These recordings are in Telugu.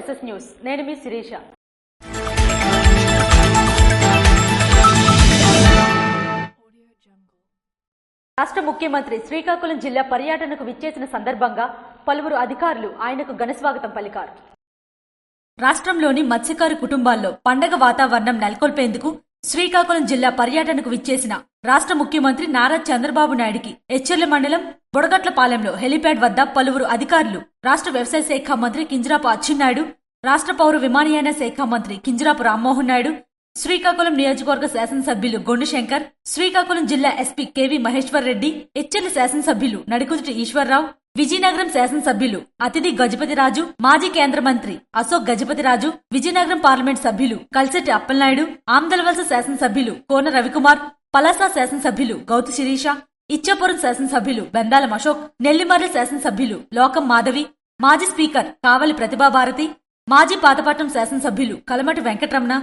SS news. నేను మీ శిరీష. రాష్ట్ర ముఖ్యమంత్రి శ్రీకాకుళం జిల్లా పర్యటనకు విచ్చేసిన సందర్భంగా పలువురు అధికారులు ఆయనకు ఘనస్వాగతం పలికారు. రాష్ట్రంలోని మత్స్యకారు కుటుంబాల్లో పండగ వాతావరణం నెలకొల్పేందుకు శ్రీకాకుళం జిల్లా పర్యటనకు విచ్చేసిన రాష్ట్ర ముఖ్యమంత్రి నారా చంద్రబాబు నాయుడికి ఎచ్చెర్ల మండలం బుడగట్లపాలెంలో హెలీప్యాడ్ వద్ద పలువురు అధికారులు, రాష్ట్ర వ్యవసాయ శాఖ మంత్రి కింజరాపు అచ్చెన్నాయుడు, రాష్ట్ర పౌర విమానయాన శాఖ మంత్రి కింజరాపు రామ్మోహన్ నాయుడు, శ్రీకాకుళం నియోజకవర్గ శాసనసభ్యులు గొండు శంకర్, శ్రీకాకుళం జిల్లా ఎస్పీ కెవి మహేశ్వర్ రెడ్డి, ఎచ్చెర్ల శాసనసభ్యులు నడికుదుటి ఈశ్వరరావు, విజయనగరం శాసనసభ్యులు అతిథి గజపతిరాజు, మాజీ కేంద్ర మంత్రి అశోక్ గజపతిరాజు, విజయనగరం పార్లమెంట్ సభ్యులు కల్సెట్టి అప్పలనాయుడు, ఆమ్దలవలస శాసనసభ్యులు కోన రవికుమార్, పలాస శాసనసభ్యులు గౌతు శిరీష, ఇచ్చాపురం శాసనసభ్యులు బెందాలం అశోక్, నెల్లిమర్ల శాసనసభ్యులు లోకం మాధవి, మాజీ స్పీకర్ కావలి ప్రతిభాభారతి, మాజీ పాతపట్నం శాసనసభ్యులు కలమటి వెంకటరమణ,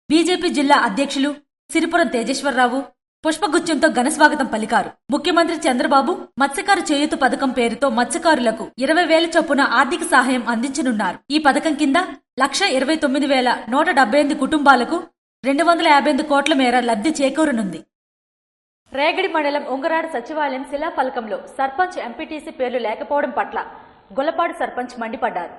బీజేపీ జిల్లా అధ్యక్షులు సిరిపురం తేజేశ్వరరావు పుష్పగుచ్చంతో ఘనస్వాగతం పలికారు. ముఖ్యమంత్రి చంద్రబాబు మత్స్యకారు చేయూత పథకం పేరుతో మత్స్యకారులకు 20,000 చొప్పున ఆర్థిక సహాయం అందించనున్నారు. ఈ పథకం కింద 1,29,178 కుటుంబాలకు 258 కోట్ల మేర లబ్ధి చేకూరనుంది. రేగడి మండలం ఉంగరాడ సచివాలయం శిలాఫలకంలో సర్పంచ్, ఎంపీటీసీ పేర్లు లేకపోవడం పట్ల గొల్లపాడు సర్పంచ్ మండిపడ్డారు.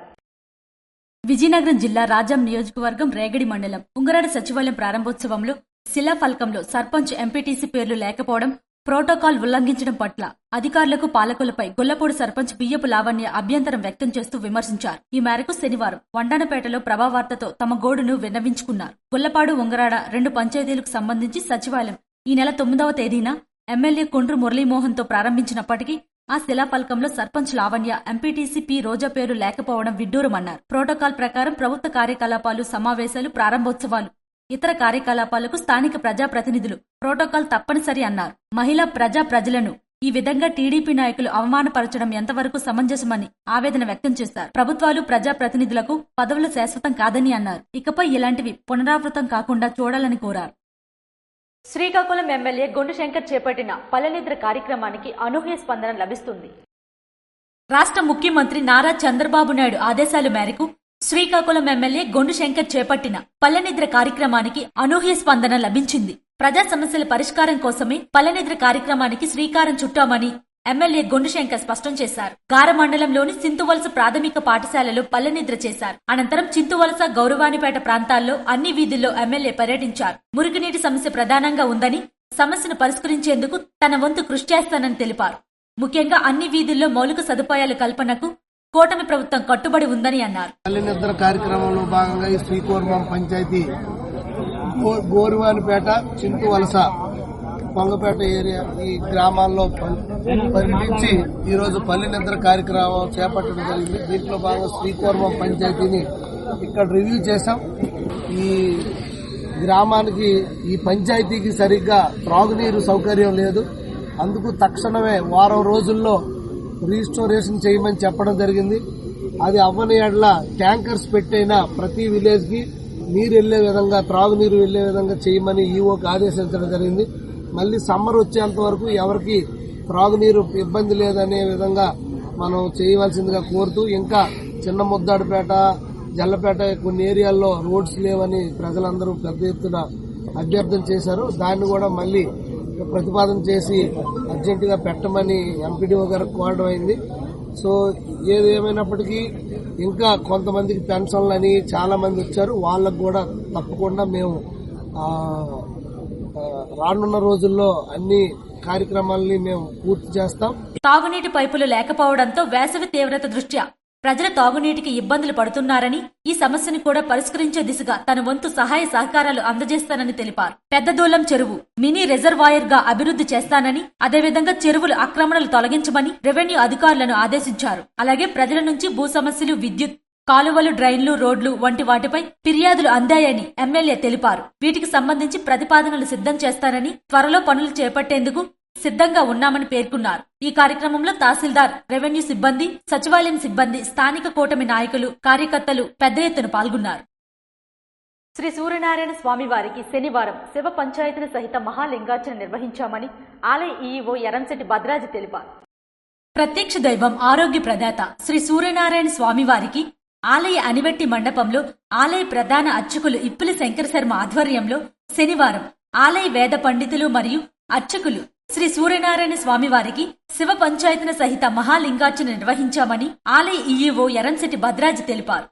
విజయనగరం జిల్లా రాజాం నియోజకవర్గం రేగడి మండలం ఉంగరాడ సచివాలయం ప్రారంభోత్సవంలో శిలాఫలకంలో సర్పంచ్, ఎంపీటీసీ పేర్లు లేకపోవడం, ప్రోటోకాల్ ఉల్లంఘించడం పట్ల అధికారులకు, పాలకులపై గొల్లపూడి సర్పంచ్ బియ్యపు లావణ్య అభ్యంతరం వ్యక్తం చేస్తూ విమర్శించారు. ఈ మేరకు శనివారం వండానపేటలో ప్రభావార్తతో తమ గోడును విన్నవించుకున్నారు. గొల్లపాడు, ఉంగరాడ 2 పంచాయతీలకు సంబంధించి సచివాలయం ఈ నెల 9వ తేదీన ఎమ్మెల్యే కొండ్రు మురళీమోహన్తో ప్రారంభించినప్పటికీ ఆ శిలాఫలకంలో సర్పంచ్ లావణ్య, ఎంపీటీసీ పి రోజా పేరు లేకపోవడం విడ్డూరమన్నారు. ప్రోటోకాల్ ప్రకారం ప్రభుత్వ కార్యకలాపాలు, సమావేశాలు, ప్రారంభోత్సవాలు, ఇతర కార్యకలాపాలకు స్థానిక ప్రజాప్రతినిధులు ప్రోటోకాల్ తప్పనిసరి అన్నారు. మహిళా ప్రజలను ఈ విధంగా టీడీపీ నాయకులు అవమానపరచడం ఎంతవరకు సమంజసమని ఆవేదన వ్యక్తం చేశారు. ప్రభుత్వాలు, ప్రజాప్రతినిధులకు పదవులు శాశ్వతం కాదని అన్నారు. ఇకపై ఇలాంటివి పునరావృతం కాకుండా చూడాలని కోరారు. శ్రీకాకుళం ఎమ్మెల్యే గొండు శంకర్ చేపట్టిన పల్లెనిద్ర కార్యక్రమానికి అనూహ్య స్పందన లభిస్తుంది. రాష్ట్ర ముఖ్యమంత్రి నారా చంద్రబాబు నాయుడు ఆదేశాల మేరకు శ్రీకాకుళం ఎమ్మెల్యే గొండు శంకర్ చేపట్టిన పల్లెనిద్ర కార్యక్రమానికి అనూహ్య స్పందన లభించింది. ప్రజా సమస్యల పరిష్కారం కోసమే పల్లెనిద్ర కార్యక్రమానికి శ్రీకారం చుట్టామని ఎమ్మెల్యే గొండు శంకర్ స్పష్టం చేశారు. గార మండలంలోని చింతువలస ప్రాథమిక పాఠశాలలో పల్లెనిద్ర చేశారు. అనంతరం చింతువలస, గౌరవానిపేట ప్రాంతాల్లో అన్ని వీధుల్లో ఎమ్మెల్యే పర్యటించారు. మురుగునీటి సమస్య ప్రధానంగా ఉందని, సమస్యను పరిష్కరించేందుకు తన వంతు కృషి చేస్తానని తెలిపారు. ముఖ్యంగా అన్ని వీధుల్లో మౌలిక సదుపాయాల కల్పనకు కూటమి ప్రభుత్వం కట్టుబడి ఉందని అన్నారు. పల్లెనిద్ర కార్యక్రమంలో భాగంగా ఈ శ్రీకూర్మం పంచాయతీ గోరువానిపేట, చింతువలస, పొంగపేట ఏరియా ఈ గ్రామాల్లో పర్యటించి ఈరోజు పల్లెనిద్ర కార్యక్రమం చేపట్టడం జరిగింది. దీంట్లో భాగంగా శ్రీకూర్మం పంచాయతీని ఇక్కడ రివ్యూ చేశాం. ఈ గ్రామానికి, ఈ పంచాయతీకి సరిగ్గా త్రాగునీరు సౌకర్యం లేదు. అందుకు తక్షణమే వారం రోజుల్లో రీస్టోరేషన్ చేయమని చెప్పడం జరిగింది. అది అవ్వని ఎడల ట్యాంకర్స్ పెట్టైనా ప్రతి విలేజ్ కి నీరు వెళ్లే విధంగా, త్రాగునీరు వెళ్లే విధంగా చేయమని ఈవోకి ఆదేశించడం జరిగింది. మళ్లీ సమ్మర్ వచ్చేంత వరకు ఎవరికి త్రాగునీరు ఇబ్బంది లేదనే విధంగా మనం చేయవలసిందిగా కోరుతూ, ఇంకా చిన్న ముద్దాడుపేట, జల్లపేట కొన్ని ఏరియాల్లో రోడ్స్ లేవని ప్రజలందరూ పెద్ద ఎత్తున అభ్యర్థన చేశారు. దాన్ని కూడా మళ్లీ ప్రతిపాదన చేసి అర్జెంటుగా పెట్టమని ఎంపీడీఓ గారికి కోరడం అయింది. సో ఏది ఏమైనప్పటికీ ఇంకా కొంతమందికి పెన్షన్లని చాలా మంది వచ్చారు. వాళ్ళకు కూడా తప్పకుండా మేము రానున్న రోజుల్లో అన్ని కార్యక్రమాలని మేము పూర్తి చేస్తాం. తాగునీటి పైపులు లేకపోవడంతో వేసవి తీవ్రత దృష్ట్యా ప్రజలు తాగునీటికి ఇబ్బందులు పడుతున్నారని, ఈ సమస్యను కూడా పరిష్కరించే దిశగా తన వంతు సహాయ సహకారాలు అందజేస్తానని తెలిపారు. పెద్దదూలం చెరువు మినీ రిజర్వాయర్ గా అభివృద్ధి చేస్తానని, అదేవిధంగా చెరువుల ఆక్రమణలు తొలగించమని రెవెన్యూ అధికారులను ఆదేశించారు. అలాగే ప్రజల నుంచి భూ సమస్యలు, విద్యుత్, కాలువలు, డ్రైన్లు, రోడ్లు వంటి వాటిపై ఫిర్యాదులు అందాయని ఎమ్మెల్యే తెలిపారు. వీటికి సంబంధించి ప్రతిపాదనలు సిద్ధం చేస్తారని, త్వరలో పనులు చేపట్టేందుకు సిద్ధంగా ఉన్నామని పేర్కొన్నారు. ఈ కార్యక్రమంలో తహసీల్దార్, రెవెన్యూ సిబ్బంది, సచివాలయం సిబ్బంది, స్థానిక కూటమి నాయకులు, కార్యకర్తలు పెద్ద ఎత్తున పాల్గొన్నారు. శ్రీ సూర్యనారాయణ స్వామి వారికి శనివారం శివ పంచాయతీని సహిత మహాలింగార్చన నిర్వహించామని ఆలయ ఈఈఓ ఎరంశెట్టి భద్రాజి తెలిపారు. ప్రత్యక్ష దైవం, ఆరోగ్య ప్రదాత శ్రీ సూర్యనారాయణ స్వామి వారికి ఆలయ అనివెట్టి మండపంలో ఆలయ ప్రధాన అర్చకులు ఇప్పుల శంకర శర్మ ఆధ్వర్యంలో శనివారం ఆలయ వేద పండితులు మరియు అర్చకులు శ్రీ సూర్యనారాయణ స్వామివారికి శివ పంచాయతన సహిత మహాలింగార్చన నిర్వహించామని ఆలయ ఈఈఓ ఎరంశెట్టి భద్రాజి తెలిపారు.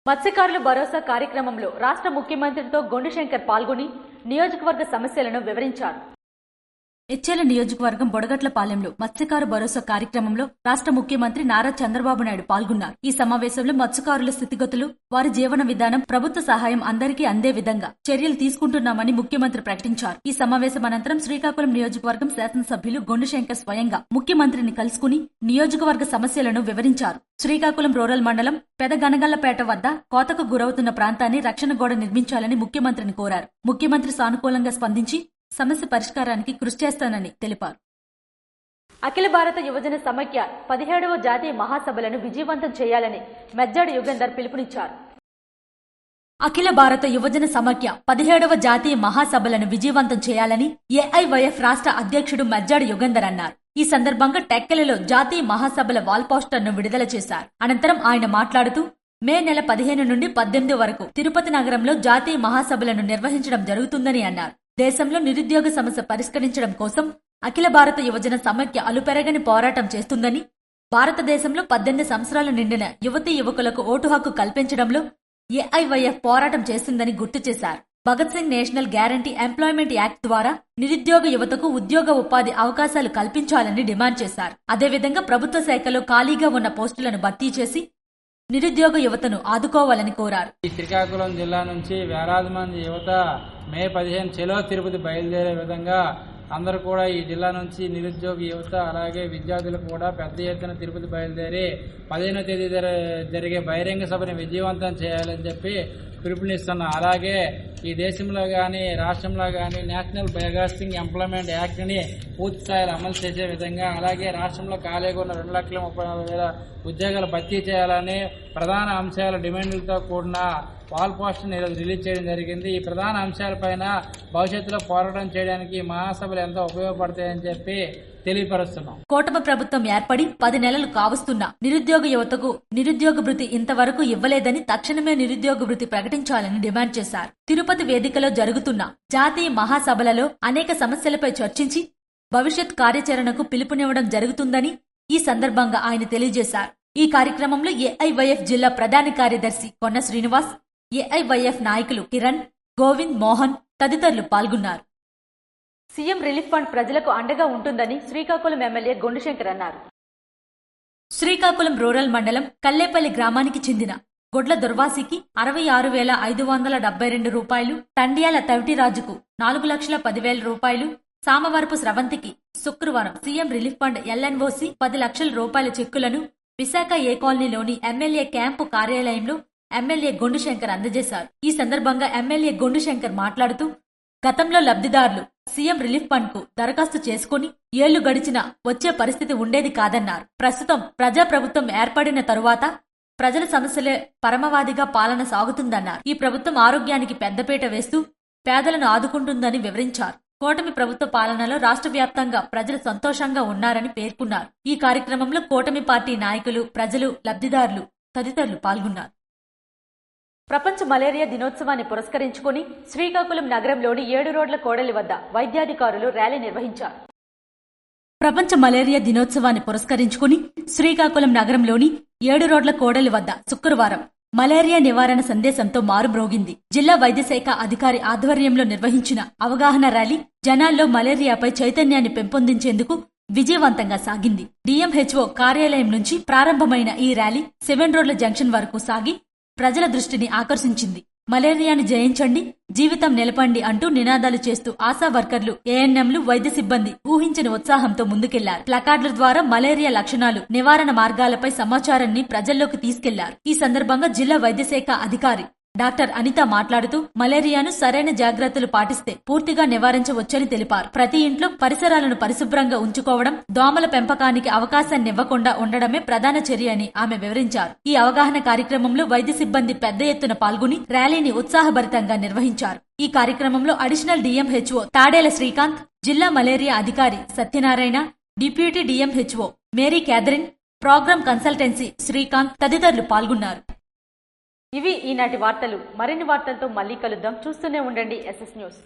మత్స్యకారుల భరోసా కార్యక్రమంలో రాష్ట్ర ముఖ్యమంత్రితో గొండుశంకర్ పాల్గొని నియోజకవర్గ సమస్యలను వివరించారు. ఇచ్చేల నియోజకవర్గం బొడగట్లపాలెంలో మత్స్యకారు భరోసా కార్యక్రమంలో రాష్ట్ర ముఖ్యమంత్రి నారా చంద్రబాబు నాయుడు పాల్గొన్నారు. ఈ సమావేశంలో మత్స్యకారుల స్థితిగతులు, వారి జీవన విధానం, ప్రభుత్వ సహాయం అందరికీ అందే విధంగా చర్యలు తీసుకుంటున్నామని ముఖ్యమంత్రి ప్రకటించారు. ఈ సమావేశం అనంతరం శ్రీకాకుళం నియోజకవర్గం శాసనసభ్యులు గొండుశంకర్ స్వయంగా ముఖ్యమంత్రిని కలుసుకుని నియోజకవర్గ సమస్యలను వివరించారు. శ్రీకాకుళం రూరల్ మండలం పెదగనగల్లపేట వద్ద కోతకు గురవుతున్న ప్రాంతాన్ని రక్షణ గోడ నిర్మించాలని ముఖ్యమంత్రిని కోరారు. ముఖ్యమంత్రి సానుకూలంగా స్పందించి సమస్య పరిష్కారానికి కృషి చేస్తానని తెలిపారు. అఖిల భారత యువజన సమైక్య 17వ జాతీయ మహాసభలను విజయవంతం చేయాలని మెజ్జాడి యుగంధర్ పిలుపునిచ్చారు. అఖిల భారత యువజన సమైక్య 17వ జాతీయ మహాసభలను విజయవంతం చేయాలని ఏఐవైఎఫ్ రాష్ట్ర అధ్యక్షుడు మెజ్జాడి యుగంధర్ అన్నారు. ఈ సందర్భంగా టెక్కలలో జాతీయ మహాసభల వాల్ పోస్టర్ను విడుదల చేశారు. అనంతరం ఆయన మాట్లాడుతూ మే నెల 15 నుండి 18 వరకు తిరుపతి నగరంలో జాతీయ మహాసభలను నిర్వహించడం జరుగుతుందని అన్నారు. దేశంలో నిరుద్యోగ సమస్య పరిష్కరించడం కోసం అఖిల భారత యువజన సమైక్య అలుపెరగని పోరాటం చేస్తుందని, భారతదేశంలో 18 సంవత్సరాలు నిండిన యువతీ యువకులకు ఓటు హక్కు కల్పించడంలో ఏఐవైఎఫ్ పోరాటం చేస్తుందని గుర్తు చేశారు. Bhagat Singh national guarantee employment act ద్వారా నిరుద్యోగ యువతకు ఉద్యోగ ఉపాధి అవకాశాలు కల్పించాలని డిమాండ్ చేశారు. అదేవిధంగా ప్రభుత్వ శాఖలో ఖాళీగా ఉన్న పోస్టులను భర్తీ చేసి నిరుద్యోగ యువతను ఆదుకోవాలని కోరారు. ఈ శ్రీకాకుళం జిల్లా నుంచి వేలాది మంది యువత మే 15 చెలో తిరుపతి బయలుదేరే విధంగా అందరూ కూడా ఈ జిల్లా నుంచి నిరుద్యోగ యువత అలాగే విద్యార్థులు కూడా పెద్ద ఎత్తున తిరుపతి బయలుదేరి 15వ తేదీ జరిగే బహిరంగ సభని విజయవంతం చేయాలని చెప్పి పిలుపునిస్తున్నాం. అలాగే ఈ దేశంలో కానీ రాష్ట్రంలో కానీ నేషనల్ బ్రాడ్కాస్టింగ్ ఎంప్లాయ్మెంట్ యాక్ట్ని పూర్తి స్థాయిలో అమలు చేసే విధంగా, అలాగే రాష్ట్రంలో ఖాళీగా ఉన్న 2,34,000 ఉద్యోగాలు భర్తీ చేయాలని ప్రధాన అంశాల డిమాండ్లతో కూడిన వాల్ పోస్టర్ని రిలీజ్ చేయడం జరిగింది. ఈ ప్రధాన అంశాలపైన భవిష్యత్తులో పోరాటం చేయడానికి మహాసభలు ఎంతో ఉపయోగపడతాయని చెప్పి తెలియపరుస్తున్నాం. కూటమి ప్రభుత్వం ఏర్పడి 10 నెలలు కావస్తున్నా నిరుద్యోగ యువతకు నిరుద్యోగ భృతి ఇంతవరకు ఇవ్వలేదని తక్షణమే నిరుద్యోగ భృతి ప్రకటించాలని డిమాండ్ చేశారు. తిరుపతి వేదికలో జరుగుతున్న జాతీయ మహాసభలలో అనేక సమస్యలపై చర్చించి భవిష్యత్ కార్యాచరణకు పిలుపునివ్వడం జరుగుతుందని ఈ సందర్భంగా ఆయన తెలియజేశారు. ఈ కార్యక్రమంలో ఏఐవైఎఫ్ జిల్లా ప్రధాన కార్యదర్శి కొన్న శ్రీనివాస్, ఏఐవైఎఫ్ నాయకులు కిరణ్, గోవింద్, మోహన్ తదితరులు పాల్గొన్నారు. సీఎం రిలీఫ్ ఫండ్ ప్రజలకు అండగా ఉంటుందని శ్రీకాకుళం ఎమ్మెల్యే గొండుశంకర్ అన్నారు. శ్రీకాకుళం రూరల్ మండలం కల్లేపల్లి గ్రామానికి చెందిన గొడ్ల దుర్వాసికి 66,572 రూపాయలు, టండియాల తవిటిరాజుకు 4,10,000 రూపాయలు, సామవరపు స్రవంతికి శుక్రవారం సీఎం రిలీఫ్ ఫండ్ ఎల్ఎన్ఓసి 10 లక్షల రూపాయల చెక్కులను విశాఖ ఏ కాలనీలోని ఎమ్మెల్యే క్యాంపు కార్యాలయంలో ఎమ్మెల్యే గొండుశంకర్ అందజేశారు. ఈ సందర్భంగా ఎమ్మెల్యే గొండుశంకర్ మాట్లాడుతూ గతంలో లబ్ధిదారులు సీఎం రిలీఫ్ ఫండ్ కు దరఖాస్తు చేసుకుని ఏళ్లు గడిచినా వచ్చే పరిస్థితి ఉండేది కాదన్నారు. ప్రస్తుతం ప్రజాప్రభుత్వం ఏర్పడిన తరువాత ప్రజల సమస్యలే పరమవాదిగా పాలన సాగుతుందన్నారు. ఈ ప్రభుత్వం ఆరోగ్యానికి పెద్దపీట వేస్తూ పేదలను ఆదుకుంటుందని వివరించారు. కూటమి ప్రభుత్వ పాలనలో రాష్ట్ర వ్యాప్తంగా ప్రజలు సంతోషంగా ఉన్నారని పేర్కొన్నారు. ఈ కార్యక్రమంలో కూటమి పార్టీ నాయకులు, ప్రజలు, లబ్ధిదారులు తదితరులు పాల్గొన్నారు. ప్రపంచ మలేరియా దినోత్సవాన్ని పురస్కరించుకుని శ్రీకాకుళం నగరంలోని 7 రోడ్ల కోడలి వద్ద వైద్యాధికారులు ర్యాలీ నిర్వహించారు. ప్రపంచ మలేరియా దినోత్సవాన్ని పురస్కరించుకుని శ్రీకాకుళం నగరంలోని 7 రోడ్ల కోడలి వద్ద శుక్రవారం మలేరియా నివారణ సందేశంతో మారుమ్రోగింది. జిల్లా వైద్యశాఖ అధికారి ఆధ్వర్యంలో నిర్వహించిన అవగాహన ర్యాలీ జనాల్లో మలేరియాపై చైతన్యాన్ని పెంపొందించేందుకు విజయవంతంగా సాగింది. డిఎంహెచ్ఓ కార్యాలయం నుంచి ప్రారంభమైన ఈ ర్యాలీ 7 రోడ్ల జంక్షన్ వరకు సాగి ప్రజల దృష్టిని ఆకర్షించింది. మలేరియాను జయించండి, జీవితం నిలపండి అంటూ నినాదాలు చేస్తూ ఆశా వర్కర్లు, ఏఎన్ఎంలు, వైద్య సిబ్బంది ఊహించని ఉత్సాహంతో ముందుకెళ్లారు. ప్లకార్డుల ద్వారా మలేరియా లక్షణాలు, నివారణ మార్గాలపై సమాచారాన్ని ప్రజల్లోకి తీసుకెళ్లారు. ఈ సందర్భంగా జిల్లా వైద్య శాఖ అధికారి డాక్టర్ అనిత మాట్లాడుతూ మలేరియాను సరైన జాగ్రత్తలు పాటిస్తే పూర్తిగా నివారించవచ్చని తెలిపారు. ప్రతి ఇంట్లో పరిసరాలను పరిశుభ్రంగా ఉంచుకోవడం, దోమల పెంపకానికి అవకాశాన్నివ్వకుండా ఉండడమే ప్రధాన చర్య అని ఆమె వివరించారు. ఈ అవగాహన కార్యక్రమంలో వైద్య సిబ్బంది పెద్ద ఎత్తున పాల్గొని ర్యాలీని ఉత్సాహభరితంగా నిర్వహించారు. ఈ కార్యక్రమంలో అడిషనల్ డిఎంహెచ్ఓ తాడేల శ్రీకాంత్, జిల్లా మలేరియా అధికారి Satyanarayana, deputy DMHO Mary Catherine, program consultancy Srikanth తదితరులు పాల్గొన్నారు. ఇవి ఈనాటి వార్తలు. మరిన్ని వార్తలతో మళ్ళీ కలుద్దాం. చూస్తూనే ఉండండి SS న్యూస్.